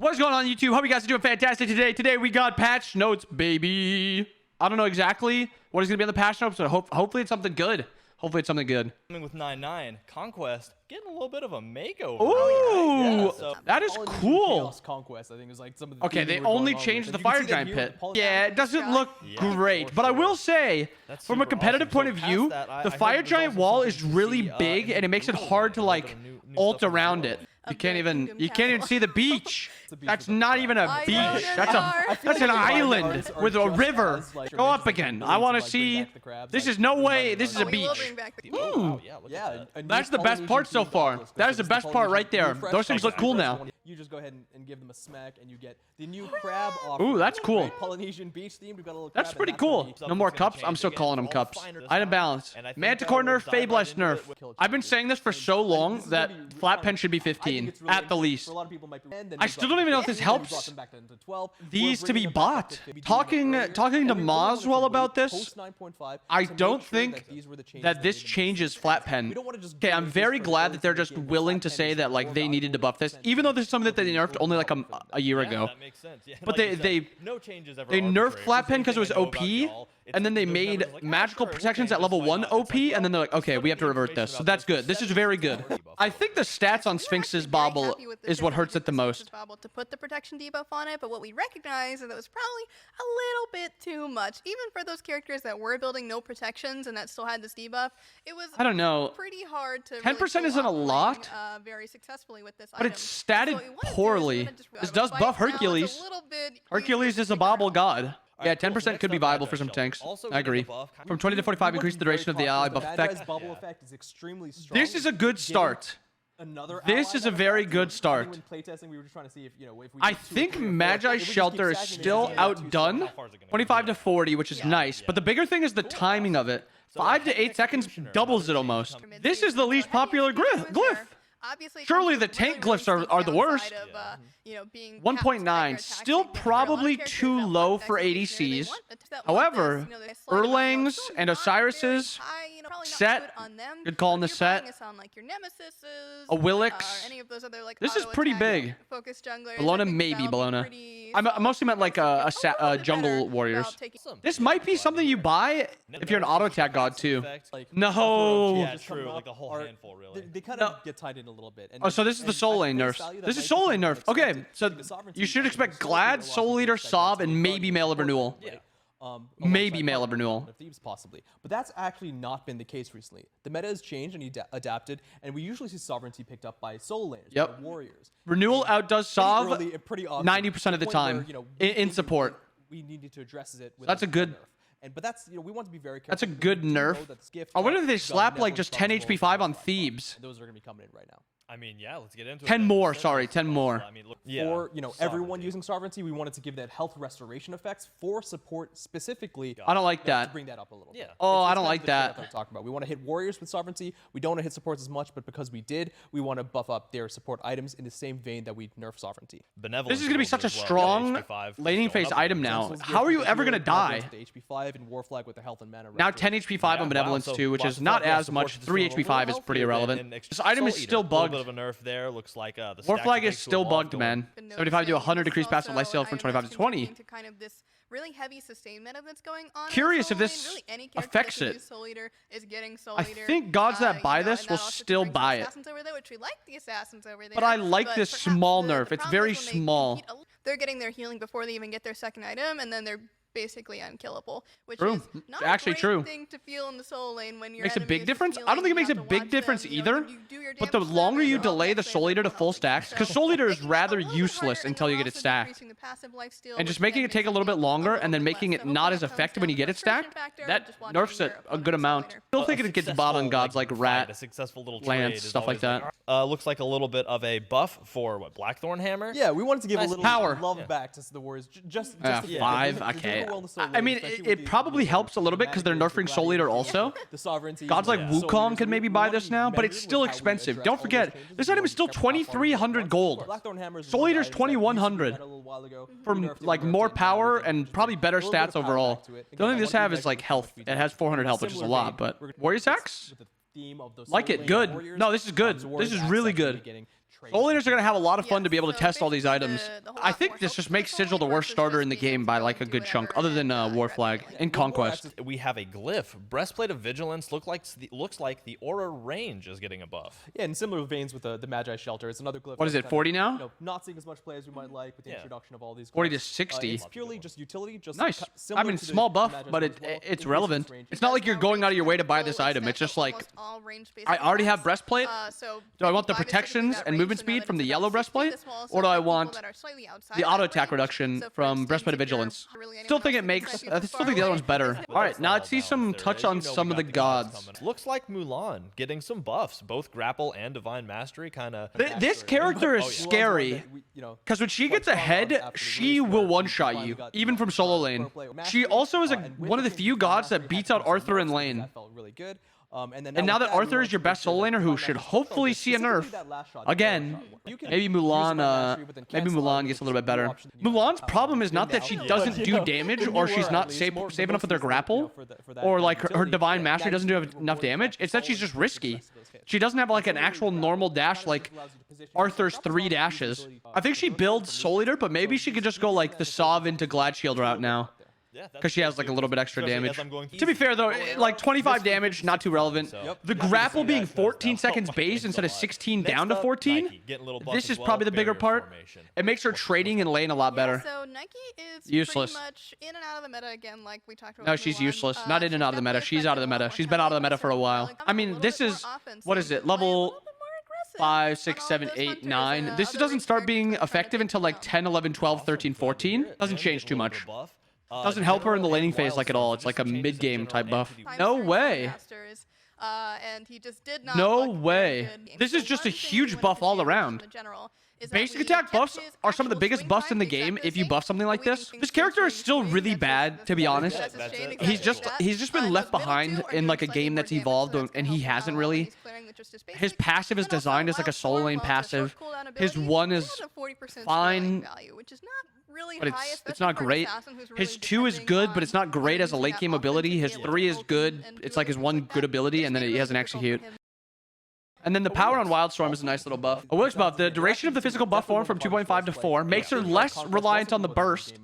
What's going on, YouTube? Hope you guys are doing fantastic today. Today we got patch notes, baby. I don't know exactly what is going to be on the patch notes, but hopefully it's something good. Hopefully it's something good. With 9-9, Conquest getting a little bit of a makeover. Ooh, yeah, so that is cool. Conquest, I think, is like some of the okay, they only changed the fire giant pit. Yeah, it doesn't look great, but I will say, from a competitive point of view, the fire giant wall is really big, and it makes it hard to like ult around it. You can't even see the beach. That's not even a beach. That's an island with a river. Go up again. I want to see. This is no way. This is a beach. Yeah, that's the best part so far. That is the best part right there. Those things look cool now. You just go ahead and give them a smack, and you get the new crab off. Ooh, that's cool. Polynesian beach themed. We've got a little. That's pretty cool. No more cups. I'm still calling them cups. Item balance. Manticore nerf, Fableist nerf. I've been saying this for so long that flat pen should be 15 at the least. I still don't even know if this helps these to be bought. Talking to Moswell about this, I don't think that this changes flat pen. Okay, I'm very glad that they're just willing to say that like they needed to buff this, even though this is something that they nerfed only like a year ago. That makes sense. Yeah, but like they nerfed flat pen because it was OP, and then they made magical protections at level 1 OP, and then they're like, okay, we have to revert this. So that's good. This is very good. I think the stats on Sphinx's bobble is what hurts it the most. To put the protection debuff on it, but what we recognize is that it was probably a little bit too much, even for those characters that were building no protections and that still had this debuff. It was I don't know. Pretty hard to 10% isn't a lot, very successfully with this but it's statted poorly. This does buff Hercules. Hercules is a bobble god. Yeah, 10% could be viable for some tanks. I agree. From 20 to 45, increase the duration of the ally buff effect. This is a good start. This is a very good start. I think Magi's Shelter is still outdone. 25 to 40, which is nice. But the bigger thing is the timing of it. 5 to 8 seconds doubles it almost. This is the least popular glyph. Surely the tank glyphs are the worst. 1.9, still probably too low for ADCs. However, Erlang's and Osiris's set, good call on the set. A Willix. This is pretty big. Bellona, maybe Bellona. I mostly meant like a jungle warriors. This might be something you buy if you're an auto attack god too. No. Yeah, true. Like a whole handful, really. They kind of get tied in a little bit. Oh, so this is the soul lane nerfs. This is soul lane nerf. Okay, so you should expect Glad, Soul Eater, Sob, and maybe Mail of Renewal. Maybe Mail of Renewal. Thieves possibly, but that's actually not been the case recently. The meta has changed and adapted, and we usually see sovereignty picked up by soul laners, warriors. Renewal outdoes Sob 90% of the time in support. We needed to address it. That's a good. But that's we want to be very careful. That's a good nerf. I wonder if they slap like just 10 HP 5 on Thebes. Those are going to be coming in right now. I mean, yeah, let's get into it. 10 more, sorry, 10 more. I mean, look, for everyone using sovereignty, we wanted to give that health restoration effects for support specifically. I don't like that. To bring that up a little bit. Oh, I don't like that. We want to hit warriors with sovereignty. We don't want to hit supports as much, but because we did, we want to buff up their support items in the same vein that we nerf sovereignty. This is going to be such a strong laning phase item now. How are you ever going to die? HP 5 and war flag with the health and mana. Now 10 HP 5 on benevolence too, which is not as much. 3 HP 5 is pretty irrelevant. This item is still bugged. A nerf there. Looks like the war flag is still bugged, man. 75 to 100 decrease passive life steal from 25 to 20. Really heavy sustain meta that's going on. Curious if this affects it. I think gods that buy this will still buy it. But I like this small nerf. It's very small. They're getting their healing before they even get their second item, and then they're basically unkillable, which true. is not actually a great true. thing to feel in the soul lane when you're makes a big difference. I don't think it makes a big difference either. But the longer you delay the Soul Eater to full stacks, because Soul Eater is rather useless until you get it stacked. And just making it take a little bit longer and then making it not as effective when you get it stacked, that nerfs it a good amount. Still think it gets bought on gods like Rat, Lance, stuff like that. Looks like a little bit of a buff for what, Blackthorn Hammer? Yeah, we wanted to give a little power love back to the Warriors. Just 5. Okay. I mean, it probably helps a little bit because they're nerfing Soul Eater also. Gods like Wukong can maybe buy this now, but it's still expensive. Don't forget, this item is still 2,300 gold. Soul Eater's 2,100 from like more power and probably better stats overall. The only thing this have is like health. It has 400 health, which is a lot, but Warriors Axe? Like it, good. No, this is good. This is really good. Soul laners are going to have a lot of fun to be able to test all these items. I think this just makes Sigil the worst starter in the game by like a good chunk, other than War Flag and Conquest. We have a glyph. Breastplate of Vigilance looks like the aura range is getting a buff. Yeah, in similar veins with the Magi Shelter, it's another glyph. What is it, 40 now? You know, not seeing as much play as we might like with the introduction of all these glyphs. 40 to 60. It's purely just utility. Just Nice. I mean, small buff, but it's relevant. It's not like you're going out of your way to buy this item. It's just like, I already have breastplate. Do I want the protections and movement speed from the yellow breastplate? Or do I want the auto attack reduction from Breastplate of Vigilance? Still think it makes, I still think the other one's better. All right, now let's see some touch on some of the gods. Looks like Mulan getting some buffs, both grapple and divine mastery kind of. This character is scary, because when she gets ahead, she will one-shot you, even from solo lane. She also is one of the few gods that beats out Arthur in lane. And now that Arthur is your best solo laner, who should hopefully see a nerf, again, maybe Mulan gets a little bit better. Mulan's problem is not that she doesn't do damage, or she's not safe enough with her grapple, or like her divine mastery doesn't do enough damage. It's that she's just risky. She doesn't have like an actual normal dash like Arthur's 3 dashes. I think she builds Soul Eater, but maybe she could just go like the Sov into Glad Shield route now. Because she has like a little bit extra damage. To be fair though, like 25 damage, not too relevant. The grapple being 14 seconds base instead of 16 down to 14, this is probably the bigger part. It makes her trading in lane a lot better. So Nike is useless. pretty much in and out of the meta again, like we talked about. No, she's useless. Not in and out of the meta. She's out of the meta. She's been out of the meta for a while. I mean, this is, what is it, level 5, 6, 7, 8, 9. This doesn't start being effective until like 10, 11, 12, 13, 14. Doesn't change too much. Doesn't help her in the laning phase like at all. It's like a mid-game type buff. No way. No way. This is just a huge buff all around. Basic attack buffs are some of the biggest buffs in the game if you buff something like this. This character is still really bad, to be honest. He's just been left behind in like a game that's evolved, and he hasn't really. His passive is designed as like a solo lane passive. His 1 is fine, but it's not great. His 2 is good, but it's not great as a late game ability. His 3 is good. It's like his 1 good ability, and then he has an execute. And then the power on Wildstorm is a nice little buff. A works buff. The duration of the physical buff form from 2.5 to 4 makes her less reliant on the burst,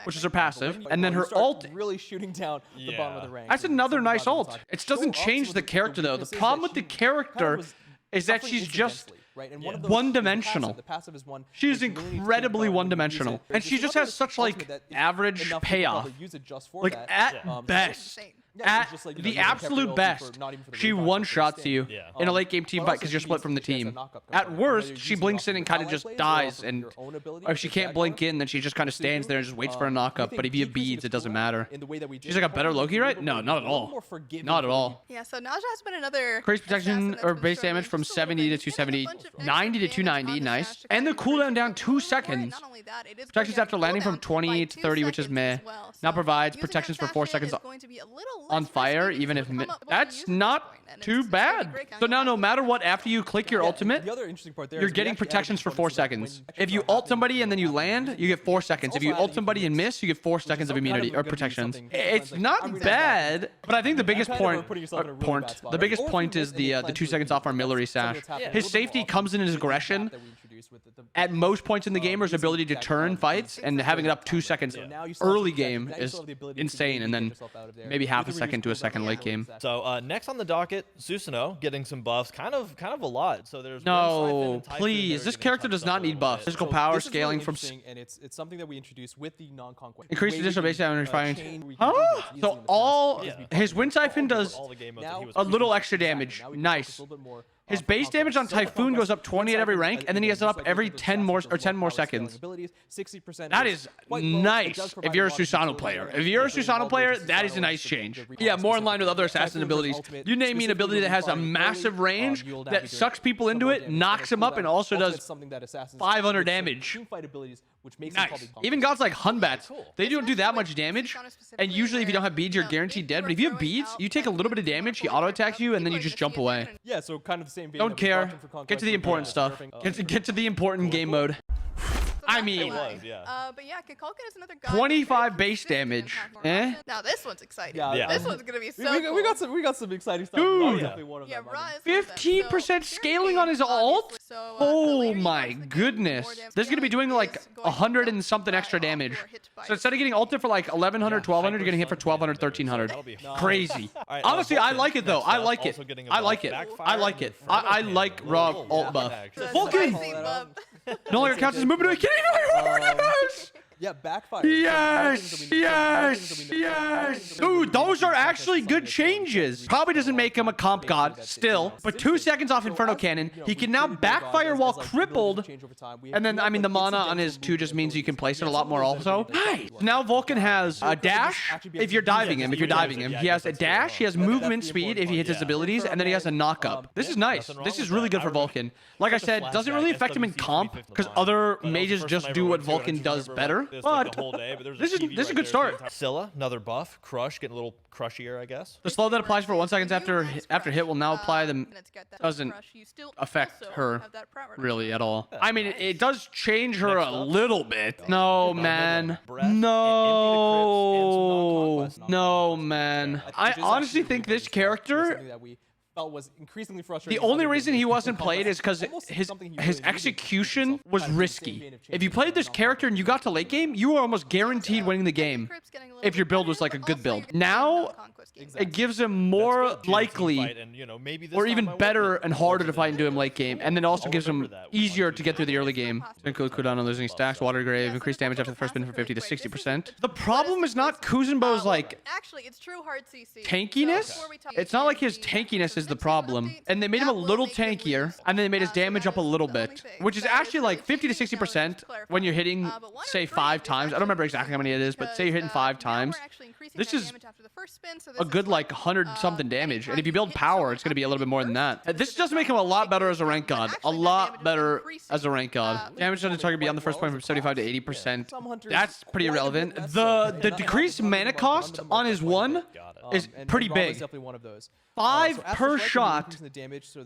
which is her passive. And then her ult really shooting down the bottom of the rank. That's another nice ult. It doesn't change the character though. The problem with the character is that she's just one-dimensional. She's incredibly one-dimensional. And she just has such like average payoff. Like at best. At the absolute best, she one-shots you in a late-game team fight because you're split from the team. At worst, she blinks in and kind of just dies, and if she can't blink in, then she just kind of stands there and just waits for a knock-up. But if you have beads, it doesn't matter. She's like a better Loki, right? No, not at all. Not at all. Yeah, so Naja has been another increased protection or base damage from 70 to 270, 90 to 290, nice. And the cooldown down 2 seconds. Protections after landing from 20 to 30, which is meh. Now provides protections for 4 seconds on fire, even if that's not too bad. So now no matter what, after you click your ultimate, you're getting protections for 4 seconds. If you ult somebody and then you land, you get 4 seconds. If you ult somebody and miss, you get 4 seconds of immunity or protections. It's not bad, but I think the biggest point is the 2 seconds off artillery sash. His safety comes in his aggression. At most points in the game, his ability to turn fights, and having it up 2 seconds early game is insane, and then maybe half a second to a second late game. So next on the docket, Susanoo getting some buffs, kind of a lot. So there's no, please, this character does not need buffs. Physical power scaling from and it's something that we introduced with the non-conquest. Increased additional base damage refined. Huh? So all his Wind Siphon does a little extra damage. Nice. His base damage on Typhoon goes up 20 at every rank, and then he has it up every 10 more seconds. That is nice if you're a Susanoo player. If you're a Susanoo player, that is a nice change. Yeah, more in line with other assassin abilities. You name me an ability that has a massive range, that sucks people into it, knocks them up, and also does 500 damage. Nice. Even gods like Hunbat, they don't do that much damage, and usually if you don't have beads, you're guaranteed dead. But if you have beads, you take a little bit of damage, he auto attacks you, and then you just jump away. Yeah, so kind of the same. Don't care. Get to the important stuff. Get to the important game mode. I mean, it was, yeah. But yeah, Kukulkan is another god. 25 base damage. Eh? Now this one's exciting. Yeah, This one's gonna be so we got cool. some exciting stuff. Dude. Ra's definitely one of Yeah, them. Ra is one of them. 15% So, scaling on his ult? obviously, so, Oh Valeri my once again, goodness. more damage This is going to be doing scaling like is going to 100 and help something die extra off who damage. are hit by So instead of getting ulted for like 1100, 1200, you're getting hit for 1200, 1300. That'll be Crazy. Alright, Honestly, I Vulcan like it though. next I up, like it. also getting a I buff. like it. Backfire I like and it. Inferno I Cannon. like Little raw buff, ult buff. actually. Vulcan! Spicy buff. No longer counts as movement. Can yes! Yeah, backfire. Yes! Yes! Yes! Dude, those are actually good changes. Probably doesn't make him a comp god still, but 2 seconds off Inferno Cannon. He can now backfire while crippled. And then, I mean, the mana on his 2 just means you can place it a lot more also. Nice! Now Vulcan has a dash if you're diving him. He has a dash, he has movement speed if he hits his abilities, and then he has a knock-up. This is nice. This is really good for Vulcan. Like I said, doesn't really affect him in comp, because other mages just do what Vulcan does better. But this is a good start. Scylla, another buff. Crush, getting a little crushier, I guess. The slow that applies for 1 second after hit will now apply them. And it's got that Doesn't crush. You still affect also her have that prot reduction. really at all. I mean, it does change her Next a up. little bit. No, man. Breath, No. No, man. I honestly think this character, Something that we felt was increasingly frustrating. the only reason he wasn't played is because his execution was risky. If you played this character and you got to late game, you were almost guaranteed winning the game Crypt's getting a little if your bit build better, was like a but good also build. you're getting Now, the Conquest games. it gives him more likely or even better and harder to fight into him late game, and then also gives him easier to get through the early game. Include cooldown on losing stacks, water grave, increased damage after the first spin from 50 to 60%. The problem is not Kuzenbo's like Actually, it's true hard CC. tankiness. So before we talk It's not like his CC, tankiness is the some problem. updates, And they made him a that will little make him tankier, lose. and then they made his So damage that up a is little the only bit, thing which is that actually really like 50 to changing, 60% so just when you're clarifying. hitting, But one say, of the 5 things times. I don't remember exactly how many it is, but say you're hitting 5 times. This is a good like 100 something damage, and if you build power, it's going to be a little bit more than that. This does make him a lot better as a rank god. A lot better as a rank god. Damage on the target beyond the first point from 75 to 80%. That's pretty irrelevant. The decreased mana cost on his 1 is pretty big. Definitely one of those. 5 per shot.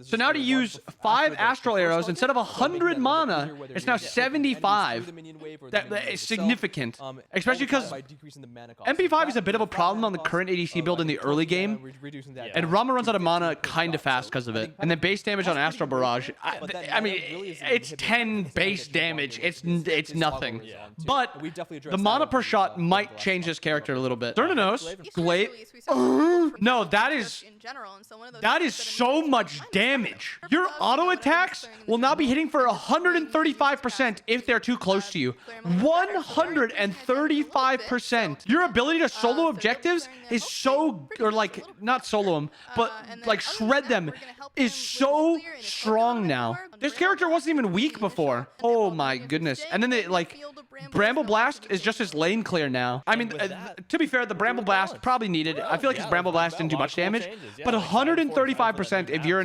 So now to use 5 astral arrows instead of 100 mana, it's now 75. That is significant, especially because MP5 is a bit of a problem on the current ADC build in the early game, and Rama runs out of mana kind of fast because of it. And then base damage on Astral Barrage, I mean, it's 10 base damage. It's nothing. But the mana per shot might change this character a little bit. Theranos, Glaive. No, that is so much damage. Your auto attacks will now be hitting for 135% if they're too close to you. 135%. Your ability to solo objectives is so, or like, not solo them, but like shred them, is so strong now. This character wasn't even weak before. Oh my goodness. And then they like, Bramble Blast is just his lane clear now. I mean, to be fair, the Bramble Blast probably needed. I feel like his Bramble Blast didn't do much damage, but 135% if you're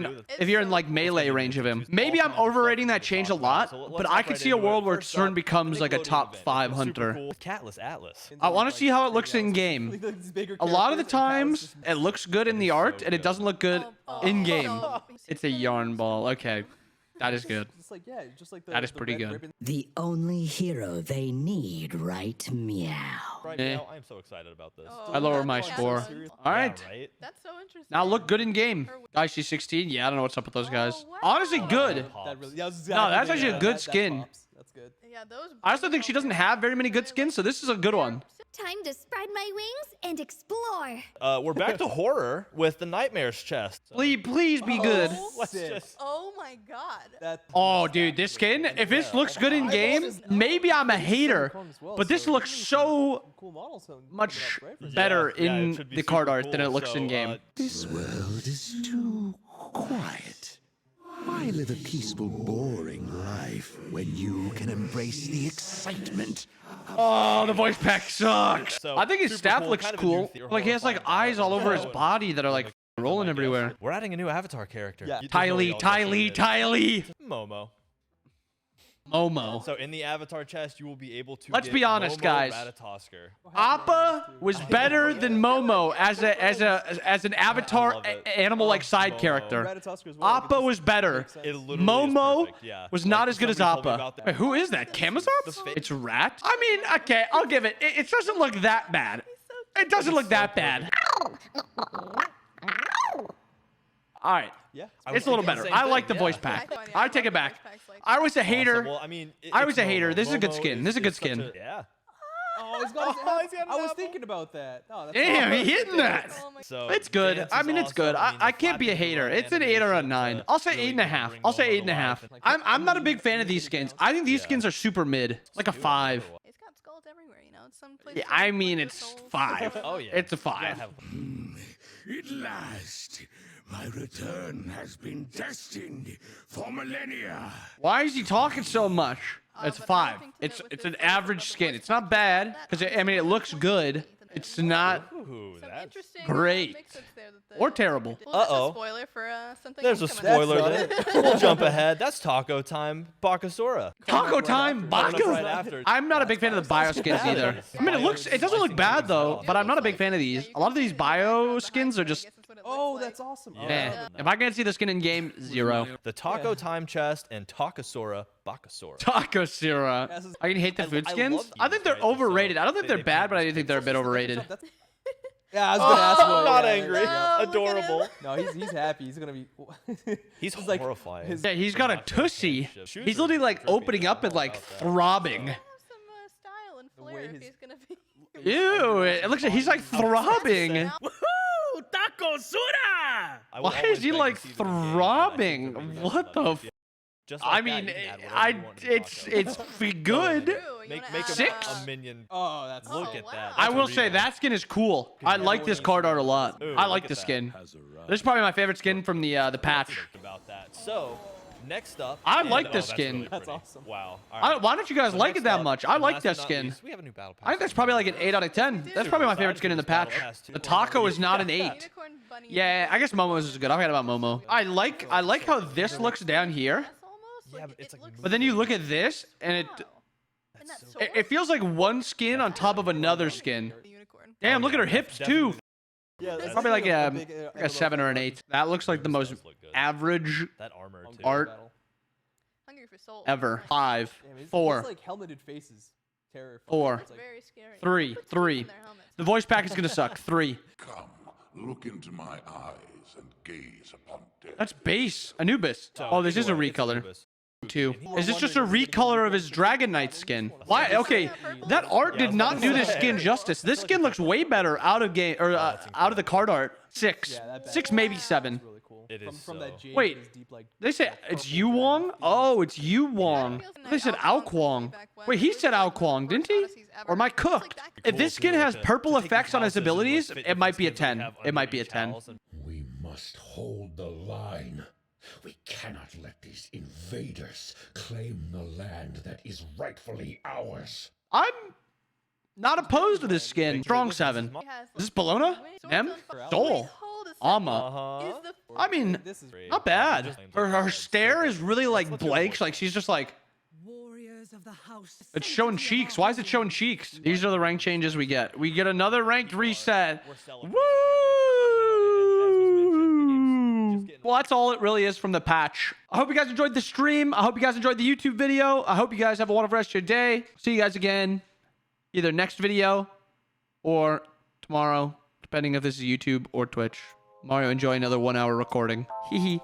in like melee range of him. Maybe I'm overrating that change a lot, but I could see a world where Cern becomes like a top 5 hunter. Catless Atlas. I want to see how it looks in game. A lot of the times, it looks good in the art, and it doesn't look good in game. It's a yarn ball. Okay. That is good. That is pretty good. The only hero they need, right? Meow. Right now, I'm so excited about this. I lower my score. All right. Yeah, right? That's so interesting. Now look good in game. Guys, she's 16. Yeah, I don't know what's up with those guys. Honestly, good. No, that's actually a good skin. That's good. Yeah, those I also think she doesn't have very many good skins, so this is a good one. Time to spread my wings and explore. We're back to horror with the Nightmares chest. Please be good. Let's just... Oh my god. Oh, dude, this skin, if this looks good in game, maybe I'm a hater, but this looks so much better in the card art than it looks in game. This world is too quiet. Why live a peaceful, boring life when you can embrace the excitement? Oh, the voice pack sucks. So, I think his super staff cool, looks kind of a cool. new Like he has like eyes all over his body that are like rolling I guess. everywhere. We're adding a new avatar character. Yeah. There's no way Tylee. Momo. Time Momo. So in the avatar chest, you will be able to. Let's get be honest, Momo guys. Ratatosker. Appa was better than Momo as an avatar animal like side Momo. character. Ratatosker as well, Appa because was better. It literally Momo is perfect, yeah. was not Like, as good as somebody told me Appa. about that. Wait, who is that? Camazotz? fake- It's Rat? I mean, okay, I'll give it. It doesn't look that bad. It doesn't look that bad. All right. Yeah. It's a little better. I like the voice pack. I take it back. I was a hater. Well, I mean, I was it's a hater. Momo. This is a good Momo skin. This is a good such skin. Yeah. Oh, he's got his Oh, he's got an I was apple. thinking about that. Oh, that's Damn, awesome. he hitting that. So It's good. dance I is mean, it's good. awesome. I the can't be a flapping hater. around It's an 8 or a animation 9. to I'll say really 8.5. bring I'll say Momo to 8.5. life. I'm not a big fan of these skins. I think these skins are super mid. Like a 5. It's got skulls everywhere, you know. It's some places Yeah, I with mean, the it's souls. 5. Oh yeah. It's a You gotta 5. have- At last, my return has been destined for millennia. Why is he talking so much? It's but 5. anything to It's do with it's this an is average the skin. voice It's not bad because I mean it looks good. It's not Ooh, Some that's interesting great. mix-ups there that or terrible. Well, that's a Uh-oh. spoiler for something There's a else coming up. spoiler That's there. We'll jump ahead. That's taco time. Bakasura. Taco right time, after. Coming up right Baka. after. I'm not a big fan of the bio skins Yeah, either. it's I mean, it doesn't look bad though, but I'm not a big fan of these. A lot of these bio skins are just Oh, that's awesome. Yeah. If I can't see the skin in game, 0. The taco time chest and Takasura Bakasura. Taco Sira. I can hate the food skins. I think they're overrated. I don't think they're bad, but I do think they're a bit overrated. That's- Yeah, I was gonna ask. I'm not yeah, angry. yeah. look at him. Adorable. No, he's happy. He's gonna be. He's like horrifying. his- Yeah, he's got a tussie. Shoes He's are literally like trippy. opening up and like throbbing. Have some style and way flair if his- he's gonna be. Ew, it looks like he's like throbbing. I will Why always is he beg like to see the game, and I think throbbing? they're really What the? nice. Just like I that, mean, you can add whatever I you want to the it's taco. it's good. True, you Make wanna a, add, 6? a minion. Oh, that's. Look Oh, at wow. that. I That's a will say real. that skin is cool. I like this card art a lot. Ooh, I look like at this that. skin. This is probably my favorite skin from the patch. About that. So, next up. I and- like oh, this that's skin. really That's pretty. awesome. Wow. All right. Why don't you guys So like it next that up, much? I and like last that but not skin. least, we have a new battle pass. I think that's probably like an 8 out of 10. That's probably my favorite skin in the patch. The taco is not an 8. Unicorn bunny. Yeah, I guess Momo's is good. I forgot about Momo. I like how this looks down here, That's almost Yeah, like but it's it like looks but then you look at this and it wow. And that it, sword? it feels like one skin on top of another skin. The unicorn. Damn, look at her hips too. Yeah, that's Probably like a a, big, like a 7 or an 8. That looks like the most Does look good. average That armor too. art Hungry for soul. ever. 5, Damn, it's 4, like helmeted faces. Terror. 4, It's like- Very scary. 3, 3. The voice pack is gonna suck. 3. Come, look into my eyes and gaze upon death. That's base. Anubis. So, Oh, this is a anyway, it's recolor. Anubis. 2. Is this just a recolor of his Dragon Knight skin? Why? Okay, that art did not do this skin justice. This skin looks way better out of game or out of the card art. 6, Yeah, that 6 maybe 7. That's really cool. It is From that so- jade Wait, to this deep, like, They say like, it's purple Yu Wong. dragon Oh, it's Yu Wong. feels like They said Ao Ao Kwong Kwong. back when. Wait, he It said was Ao like Kwong, one of didn't the he? Odysseys ever. Or am I It looks like cooked? that If this skin has purple effects on his abilities, it might be a 10. It might be a 10. We must hold the line. We cannot let these invaders claim the land that is rightfully ours. I'm not opposed to this skin. Strong 7. He has Is this Bologna? Nem? Soul. Alma. I mean, This is not bad. Her stare is really like blank. Like she's just like. Warriors of the house. It's showing cheeks. Why is it showing cheeks? These are the rank changes we get. We get another ranked reset. Woo! Well, that's all it really is from the patch. I hope you guys enjoyed the stream. I hope you guys enjoyed the YouTube video. I hope you guys have a wonderful rest of your day. See you guys again either next video or tomorrow, depending if this is YouTube or Twitch. Mario, enjoy another 1 hour recording. Hee hee.